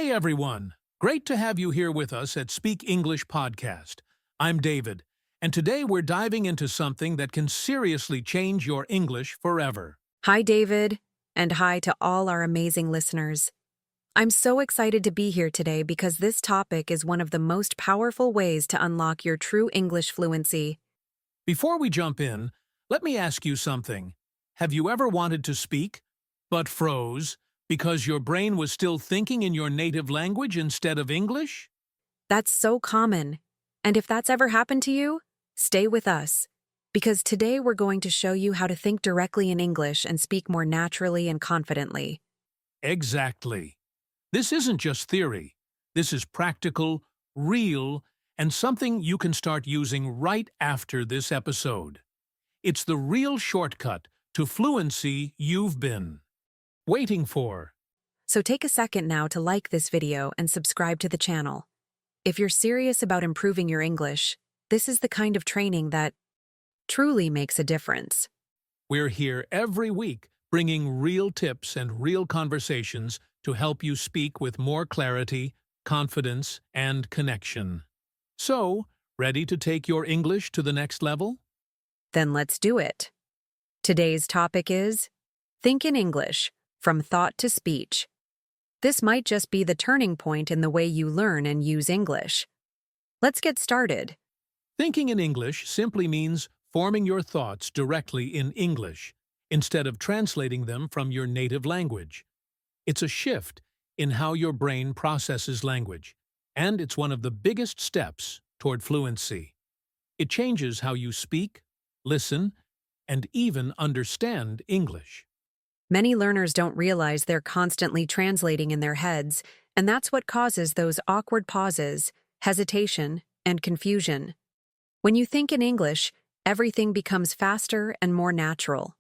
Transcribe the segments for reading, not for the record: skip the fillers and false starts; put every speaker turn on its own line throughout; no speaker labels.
Hey everyone! Great to have you here with us at Speak English Podcast. I'm David, and today we're diving into something that can seriously change your English forever.
Hi, David, and hi to all our amazing listeners. I'm so excited to be here today because this topic is one of the most powerful ways to unlock your true English fluency.
Before we jump in, let me ask you something. Have you ever wanted to speak, but froze because your brain was still thinking in your native language instead of English?
That's so common. And if that's ever happened to you, stay with us. Because today we're going to show you how to think directly in English and speak more naturally and confidently.
Exactly. This isn't just theory. This is practical, real, and something you can start using right after this episode. It's the real shortcut to fluency you've been waiting for.
So take a second now to like this video and subscribe to the channel. If you're serious about improving your English, this is the kind of training that truly makes a difference.
We're here every week bringing real tips and real conversations to help you speak with more clarity, confidence, and connection. So, ready to take your English to the next level?
Then let's do it. Today's topic is Think in English, from thought to speech. This might just be the turning point in the way you learn and use English. Let's get started.
Thinking in English simply means forming your thoughts directly in English, instead of translating them from your native language. It's a shift in how your brain processes language, and it's one of the biggest steps toward fluency. It changes how you speak, listen, and even understand English.
Many learners don't realize they're constantly translating in their heads, and that's what causes those awkward pauses, hesitation, and confusion. When you think in English, everything becomes faster and more natural.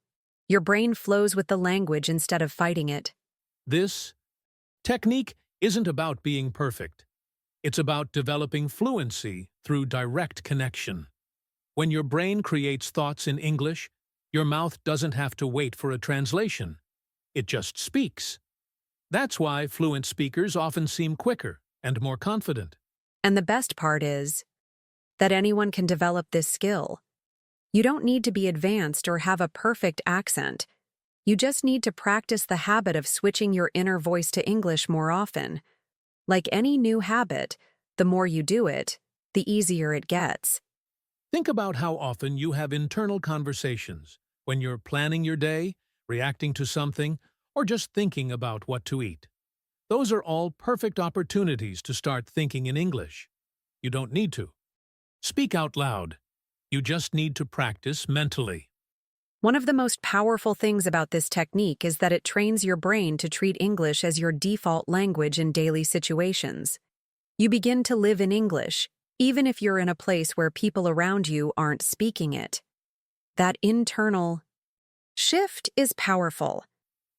Your brain flows with the language instead of fighting it.
This technique isn't about being perfect. It's about developing fluency through direct connection. When your brain creates thoughts in English, your mouth doesn't have to wait for a translation. It just speaks. That's why fluent speakers often seem quicker and more confident.
And the best part is that anyone can develop this skill. You don't need to be advanced or have a perfect accent. You just need to practice the habit of switching your inner voice to English more often. Like any new habit, the more you do it, the easier it gets.
Think about how often you have internal conversations when you're planning your day, reacting to something, or just thinking about what to eat. Those are all perfect opportunities to start thinking in English. You don't need to speak out loud. You just need to practice mentally.
One of the most powerful things about this technique is that it trains your brain to treat English as your default language in daily situations. You begin to live in English, even if you're in a place where people around you aren't speaking it. That internal shift is powerful.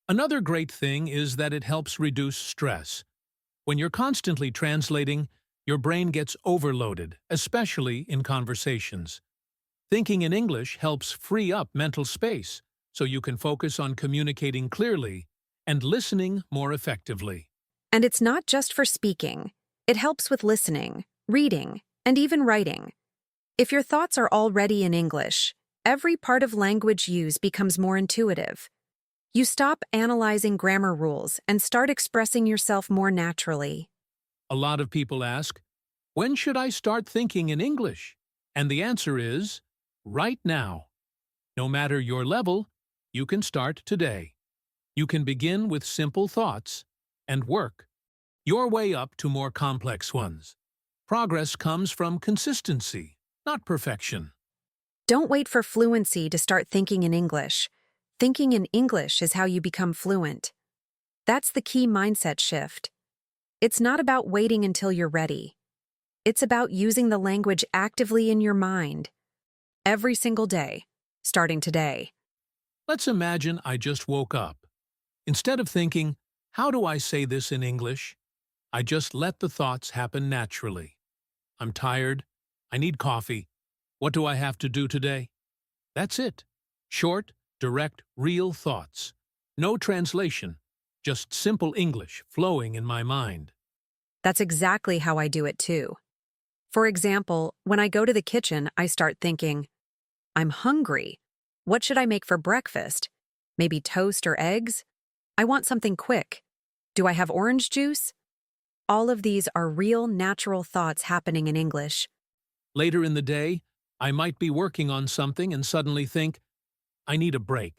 Another great thing is that it helps reduce stress. When you're constantly translating, your brain gets overloaded, especially in conversations. Thinking in English helps free up mental space, so you can focus on communicating clearly and listening more effectively.
And it's not just for speaking. It helps with listening, reading, and even writing. If your thoughts are already in English, every part of language use becomes more intuitive. You stop analyzing grammar rules and start expressing yourself more naturally.
A lot of people ask, when should I start thinking in English? And the answer is, right now. No matter your level, you can start today. You can begin with simple thoughts and work your way up to more complex ones. Progress comes from consistency, not perfection.
Don't wait for fluency to start thinking in English. Thinking in English is how you become fluent. That's the key mindset shift. It's not about waiting until you're ready. It's about using the language actively in your mind. Every single day, starting today.
Let's imagine I just woke up. Instead of thinking, how do I say this in English? I just let the thoughts happen naturally. I'm tired. I need coffee. What do I have to do today? That's it. Short, direct, real thoughts. No translation. Just simple English flowing in my mind.
That's exactly how I do it too. For example, when I go to the kitchen, I start thinking, I'm hungry. What should I make for breakfast? Maybe toast or eggs? I want something quick. Do I have orange juice? All of these are real, natural thoughts happening in English.
Later in the day, I might be working on something and suddenly think, I need a break.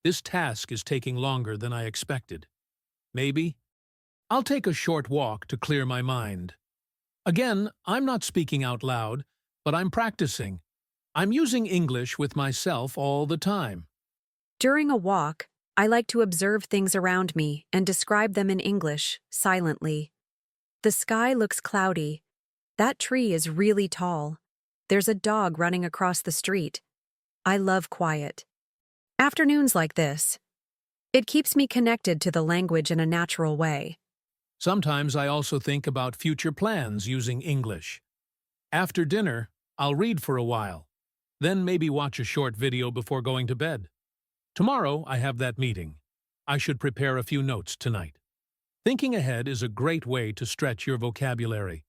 This task is taking longer than I expected. Maybe I'll take a short walk to clear my mind. Again, I'm not speaking out loud, but I'm practicing. I'm using English with myself all the time.
During a walk, I like to observe things around me and describe them in English, silently. The sky looks cloudy. That tree is really tall. There's a dog running across the street. I love quiet. Afternoons like this. It keeps me connected to the language in a natural way.
Sometimes I also think about future plans using English. After dinner, I'll read for a while, then maybe watch a short video before going to bed. Tomorrow, I have that meeting. I should prepare a few notes tonight. Thinking ahead is a great way to stretch your vocabulary.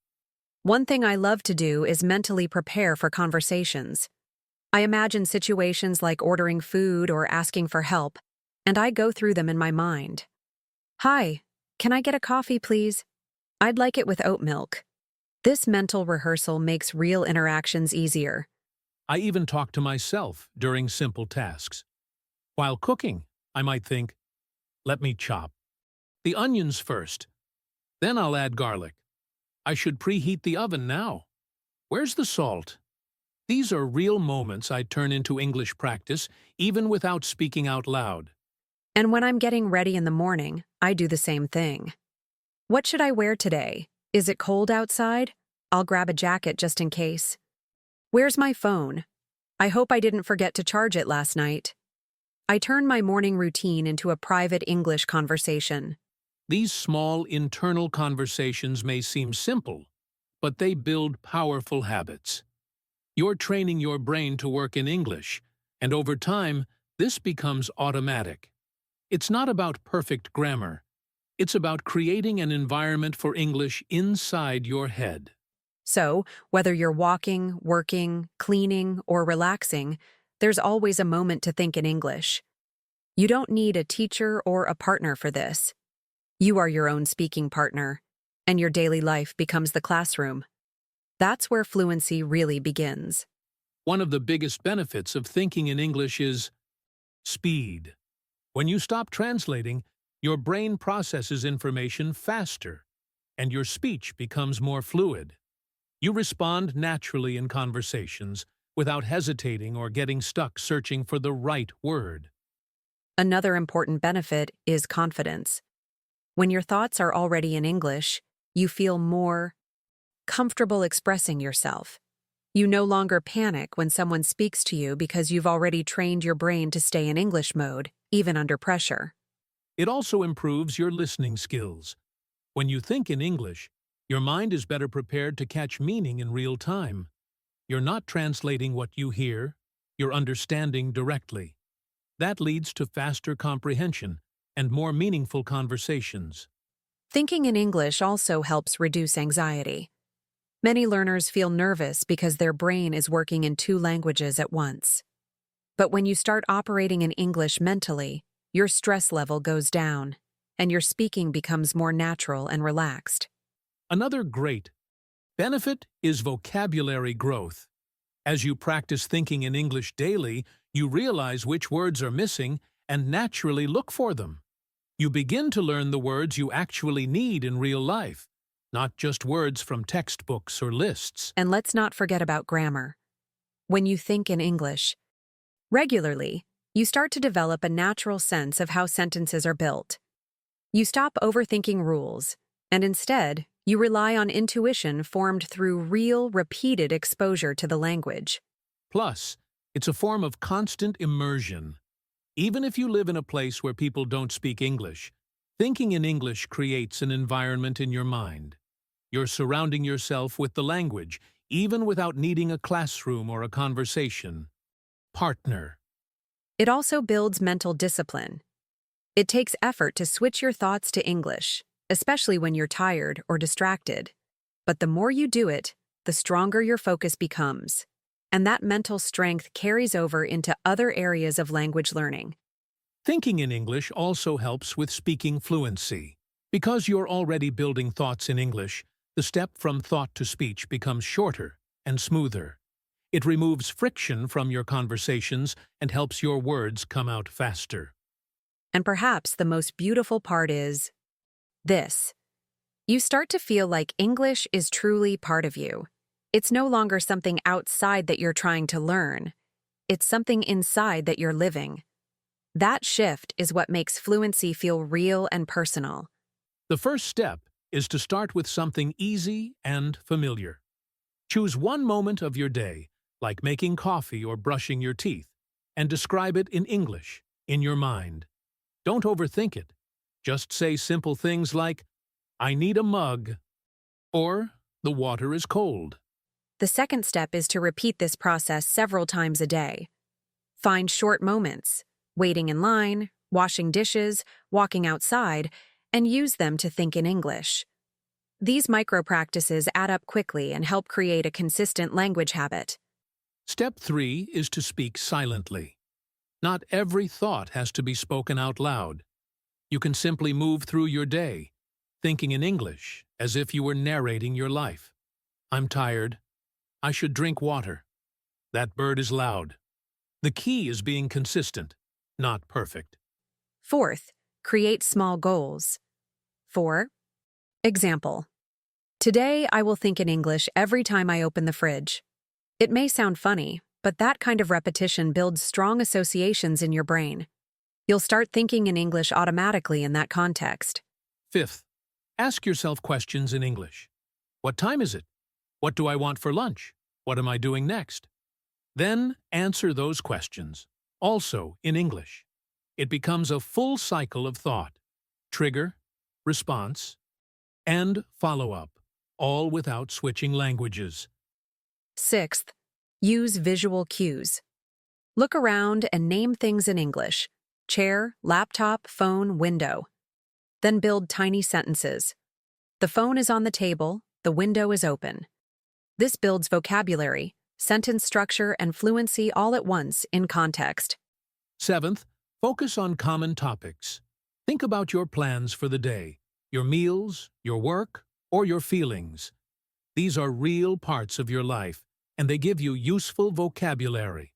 One thing I love to do is mentally prepare for conversations. I imagine situations like ordering food or asking for help, and I go through them in my mind. Hi, can I get a coffee, please? I'd like it with oat milk. This mental rehearsal makes real interactions easier.
I even talk to myself during simple tasks. While cooking, I might think, let me chop the onions first. Then I'll add garlic. I should preheat the oven now. Where's the salt? These are real moments I turn into English practice, even without speaking out loud.
And when I'm getting ready in the morning, I do the same thing. What should I wear today? Is it cold outside? I'll grab a jacket just in case. Where's my phone? I hope I didn't forget to charge it last night. I turn my morning routine into a private English conversation.
These small internal conversations may seem simple, but they build powerful habits. You're training your brain to work in English, and over time, this becomes automatic. It's not about perfect grammar. It's about creating an environment for English inside your head.
So, whether you're walking, working, cleaning, or relaxing, there's always a moment to think in English. You don't need a teacher or a partner for this. You are your own speaking partner, and your daily life becomes the classroom. That's where fluency really begins.
One of the biggest benefits of thinking in English is speed. When you stop translating, your brain processes information faster, and your speech becomes more fluid. You respond naturally in conversations without hesitating or getting stuck searching for the right word.
Another important benefit is confidence. When your thoughts are already in English, you feel more comfortable expressing yourself. You no longer panic when someone speaks to you because you've already trained your brain to stay in English mode, even under pressure.
It also improves your listening skills. When you think in English, your mind is better prepared to catch meaning in real time. You're not translating what you hear, you're understanding directly. That leads to faster comprehension and more meaningful conversations.
Thinking in English also helps reduce anxiety. Many learners feel nervous because their brain is working in two languages at once. But when you start operating in English mentally, your stress level goes down, and your speaking becomes more natural and relaxed.
Another great benefit is vocabulary growth. As you practice thinking in English daily, you realize which words are missing and naturally look for them. You begin to learn the words you actually need in real life, not just words from textbooks or lists.
And let's not forget about grammar. When you think in English regularly, you start to develop a natural sense of how sentences are built. You stop overthinking rules, and instead, you rely on intuition formed through real, repeated exposure to the language.
Plus, it's a form of constant immersion. Even if you live in a place where people don't speak English, thinking in English creates an environment in your mind. You're surrounding yourself with the language, even without needing a classroom or a conversation partner.
It also builds mental discipline. It takes effort to switch your thoughts to English, especially when you're tired or distracted. But the more you do it, the stronger your focus becomes. And that mental strength carries over into other areas of language learning.
Thinking in English also helps with speaking fluency. Because you're already building thoughts in English, the step from thought to speech becomes shorter and smoother. It removes friction from your conversations and helps your words come out faster.
And perhaps the most beautiful part is this. You start to feel like English is truly part of you. It's no longer something outside that you're trying to learn. It's something inside that you're living. That shift is what makes fluency feel real and personal.
The first step is to start with something easy and familiar. Choose one moment of your day, like making coffee or brushing your teeth, and describe it in English, in your mind. Don't overthink it. Just say simple things like, "I need a mug," or "The water is cold."
The second step is to repeat this process several times a day. Find short moments, waiting in line, washing dishes, walking outside, and use them to think in English. These micro-practices add up quickly and help create a consistent language habit.
Step 3 is to speak silently. Not every thought has to be spoken out loud. You can simply move through your day, thinking in English as if you were narrating your life. "I'm tired. I should drink water. That bird is loud." The key is being consistent, not perfect.
Fourth, create small goals. 4. Example. Today I will think in English every time I open the fridge. It may sound funny, but that kind of repetition builds strong associations in your brain. You'll start thinking in English automatically in that context.
Fifth, ask yourself questions in English. What time is it? What do I want for lunch? What am I doing next? Then answer those questions, also in English. It becomes a full cycle of thought, trigger, response, and follow-up, all without switching languages.
Sixth, use visual cues. Look around and name things in English: chair, laptop, phone, window. Then build tiny sentences. The phone is on the table, the window is open. This builds vocabulary, sentence structure, and fluency all at once in context.
Seventh, focus on common topics. Think about your plans for the day, your meals, your work, or your feelings. These are real parts of your life, and they give you useful vocabulary.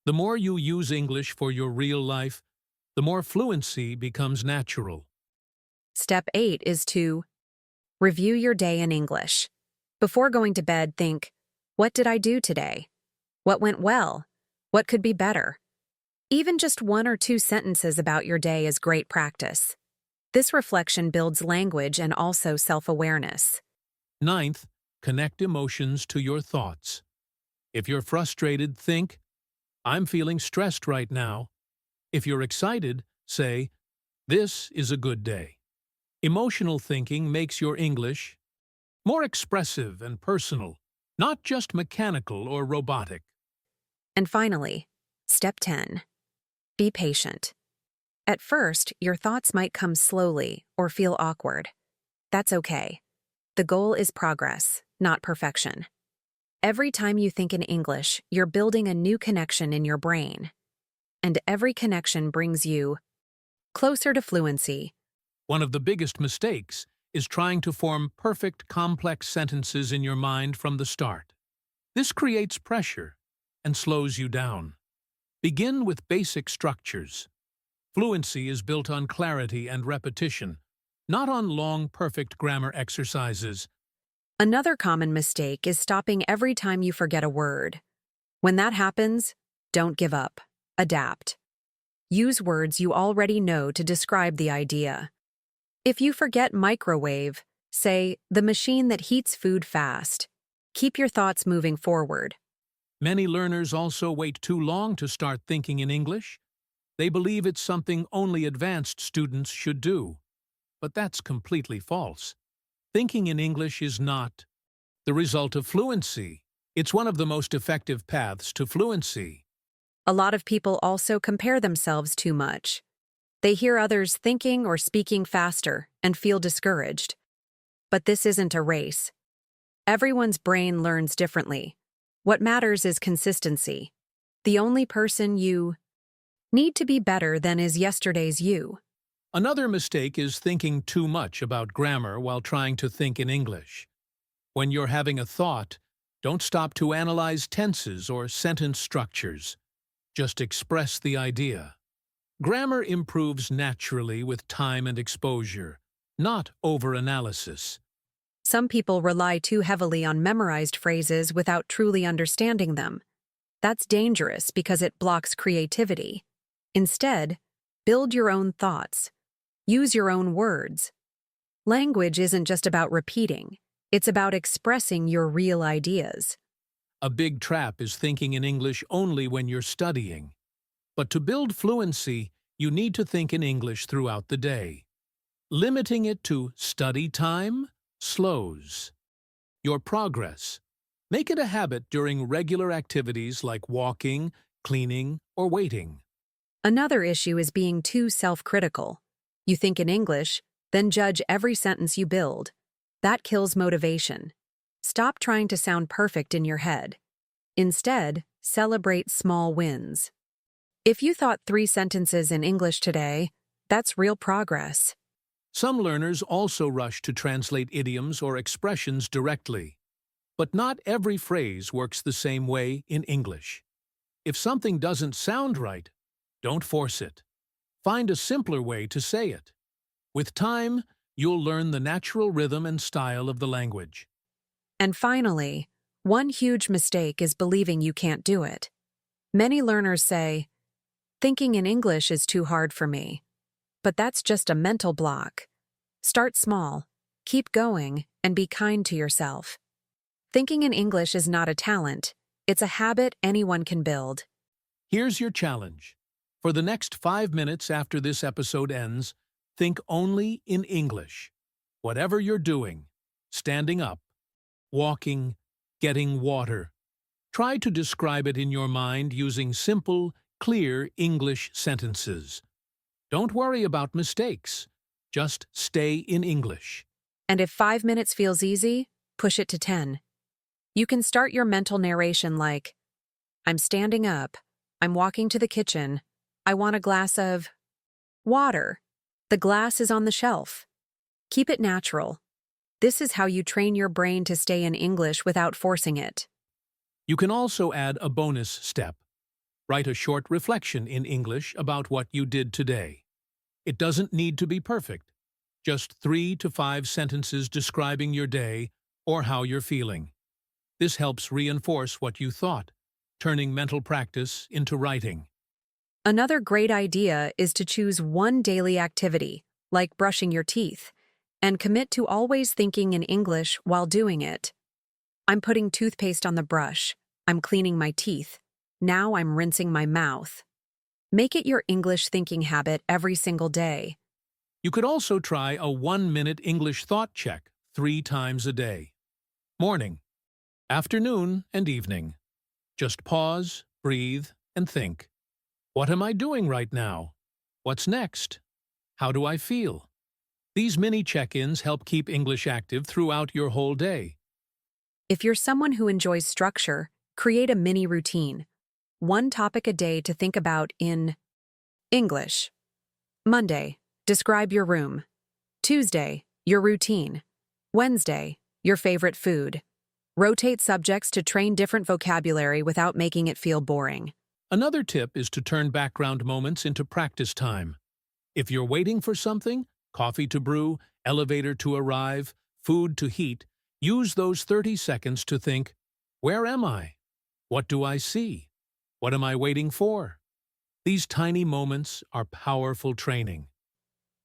The more you use English for your real life, the more fluency becomes natural.
Step 8 is to review your day in English. Before going to bed, think, what did I do today? What went well? What could be better? Even just 1 or 2 sentences about your day is great practice. This reflection builds language and also self-awareness.
Ninth, connect emotions to your thoughts. If you're frustrated, think, "I'm feeling stressed right now." If you're excited, say, "This is a good day." Emotional thinking makes your English more expressive and personal, not just mechanical or robotic.
And finally, step 10. Be patient. At first, your thoughts might come slowly or feel awkward. That's okay. The goal is progress, not perfection. Every time you think in English, you're building a new connection in your brain. And every connection brings you closer to fluency.
One of the biggest mistakes is trying to form perfect, complex sentences in your mind from the start. This creates pressure and slows you down. Begin with basic structures. Fluency is built on clarity and repetition, not on long, perfect grammar exercises.
Another common mistake is stopping every time you forget a word. When that happens, don't give up. Adapt. Use words you already know to describe the idea. If you forget microwave, say, the machine that heats food fast. Keep your thoughts moving forward.
Many learners also wait too long to start thinking in English. They believe it's something only advanced students should do. But that's completely false. Thinking in English is not the result of fluency. It's one of the most effective paths to fluency.
A lot of people also compare themselves too much. They hear others thinking or speaking faster and feel discouraged. But this isn't a race. Everyone's brain learns differently. What matters is consistency. The only person you need to be better than is yesterday's you.
Another mistake is thinking too much about grammar while trying to think in English. When you're having a thought, don't stop to analyze tenses or sentence structures. Just express the idea. Grammar improves naturally with time and exposure, not over-analysis.
Some people rely too heavily on memorized phrases without truly understanding them. That's dangerous because it blocks creativity. Instead, build your own thoughts. Use your own words. Language isn't just about repeating. It's about expressing your real ideas.
A big trap is thinking in English only when you're studying. But to build fluency, you need to think in English throughout the day. Limiting it to study time slows your progress. Make it a habit during regular activities like walking, cleaning, or waiting.
Another issue is being too self-critical. You think in English, then judge every sentence you build. That kills motivation. Stop trying to sound perfect in your head. Instead, celebrate small wins. If you thought 3 sentences in English today, that's real progress.
Some learners also rush to translate idioms or expressions directly. But not every phrase works the same way in English. If something doesn't sound right, don't force it. Find a simpler way to say it. With time, you'll learn the natural rhythm and style of the language.
And finally, one huge mistake is believing you can't do it. Many learners say, "Thinking in English is too hard for me." But that's just a mental block. Start small, keep going, and be kind to yourself. Thinking in English is not a talent. It's a habit anyone can build.
Here's your challenge. For the next 5 minutes after this episode ends, think only in English. Whatever you're doing, standing up, walking, getting water. Try to describe it in your mind using simple, clear English sentences. Don't worry about mistakes. Just stay in English.
And if 5 minutes feels easy, push it to 10. You can start your mental narration like, "I'm standing up. I'm walking to the kitchen. I want a glass of water. The glass is on the shelf." Keep it natural. This is how you train your brain to stay in English without forcing it.
You can also add a bonus step. Write a short reflection in English about what you did today. It doesn't need to be perfect. Just 3 to 5 sentences describing your day or how you're feeling. This helps reinforce what you thought, turning mental practice into writing.
Another great idea is to choose one daily activity, like brushing your teeth, and commit to always thinking in English while doing it. I'm putting toothpaste on the brush. I'm cleaning my teeth. Now I'm rinsing my mouth. Make it your English thinking habit every single day.
You could also try a 1-minute English thought check 3 times a day. Morning, afternoon, and evening. Just pause, breathe, and think. What am I doing right now? What's next? How do I feel? These mini check-ins help keep English active throughout your whole day.
If you're someone who enjoys structure, create a mini routine. One topic a day to think about in English. Monday, describe your room. Tuesday, your routine. Wednesday, your favorite food. Rotate subjects to train different vocabulary without making it feel boring.
Another tip is to turn background moments into practice time. If you're waiting for something, coffee to brew, elevator to arrive, food to heat, use those 30 seconds to think, where am I? What do I see? What am I waiting for? These tiny moments are powerful training.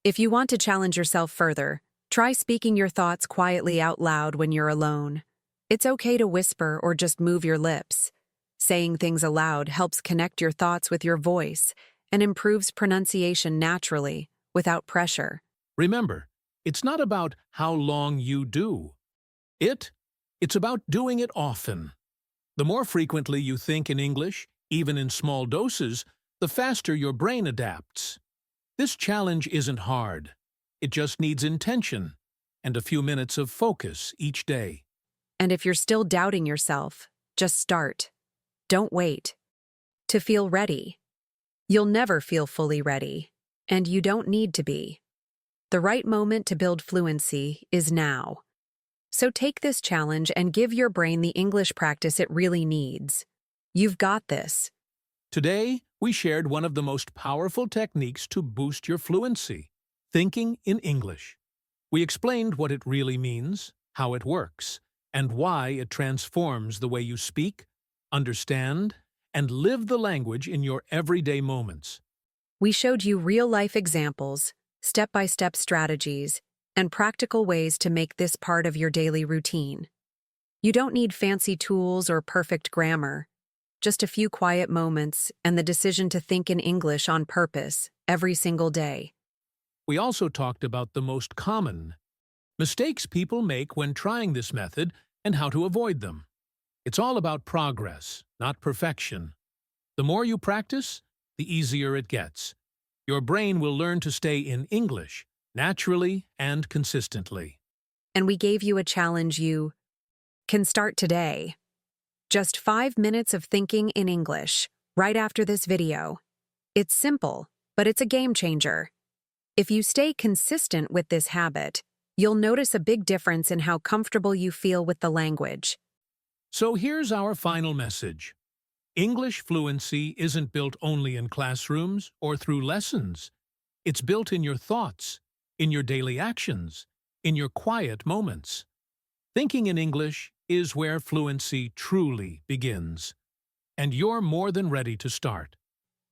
If you want to challenge yourself further, try speaking your thoughts quietly out loud when you're alone. It's okay to whisper or just move your lips. Saying things aloud helps connect your thoughts with your voice and improves pronunciation naturally, without pressure.
Remember, it's not about how long you do. It's about doing it often. The more frequently you think in English, even in small doses, the faster your brain adapts. This challenge isn't hard. It just needs intention and a few minutes of focus each day.
And if you're still doubting yourself, just start. Don't wait to feel ready. You'll never feel fully ready, and you don't need to be. The right moment to build fluency is now. So take this challenge and give your brain the English practice it really needs. You've got this.
Today, we shared one of the most powerful techniques to boost your fluency, thinking in English. We explained what it really means, how it works, and why it transforms the way you speak, understand, and live the language in your everyday moments.
We showed you real-life examples, step-by-step strategies, and practical ways to make this part of your daily routine. You don't need fancy tools or perfect grammar, just a few quiet moments and the decision to think in English on purpose every single day.
We also talked about the most common mistakes people make when trying this method and how to avoid them. It's all about progress, not perfection. The more you practice, the easier it gets. Your brain will learn to stay in English naturally and consistently.
And we gave you a challenge you can start today. Just 5 minutes of thinking in English, right after this video. It's simple, but it's a game changer. If you stay consistent with this habit, you'll notice a big difference in how comfortable you feel with the language.
So here's our final message. English fluency isn't built only in classrooms or through lessons. It's built in your thoughts, in your daily actions, in your quiet moments. Thinking in English is where fluency truly begins. And you're more than ready to start.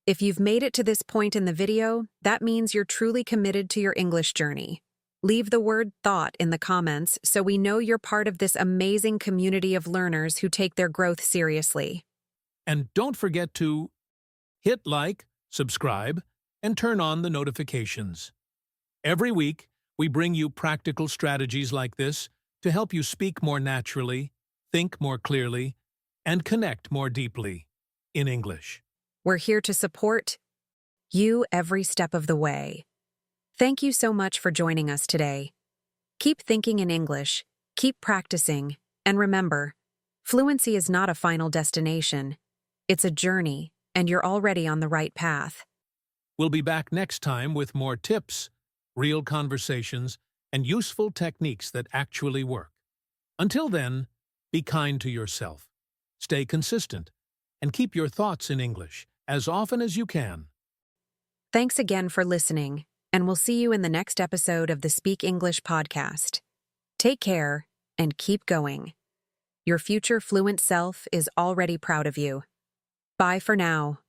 If you've made it to this point in the video, that means you're truly committed to your English journey. Leave the word "thought" in the comments so we know you're part of this amazing community of learners who take their growth seriously.
And don't forget to hit like, subscribe, and turn on the notifications. Every week, we bring you practical strategies like this to help you speak more naturally, think more clearly, and connect more deeply in English.
We're here to support you every step of the way. Thank you so much for joining us today. Keep thinking in English, keep practicing, and remember, fluency is not a final destination. It's a journey, and you're already on the right path.
We'll be back next time with more tips, real conversations, and useful techniques that actually work. Until then, be kind to yourself, stay consistent, and keep your thoughts in English as often as you can.
Thanks again for listening, and we'll see you in the next episode of the Speak English podcast. Take care and keep going. Your future fluent self is already proud of you. Bye for now.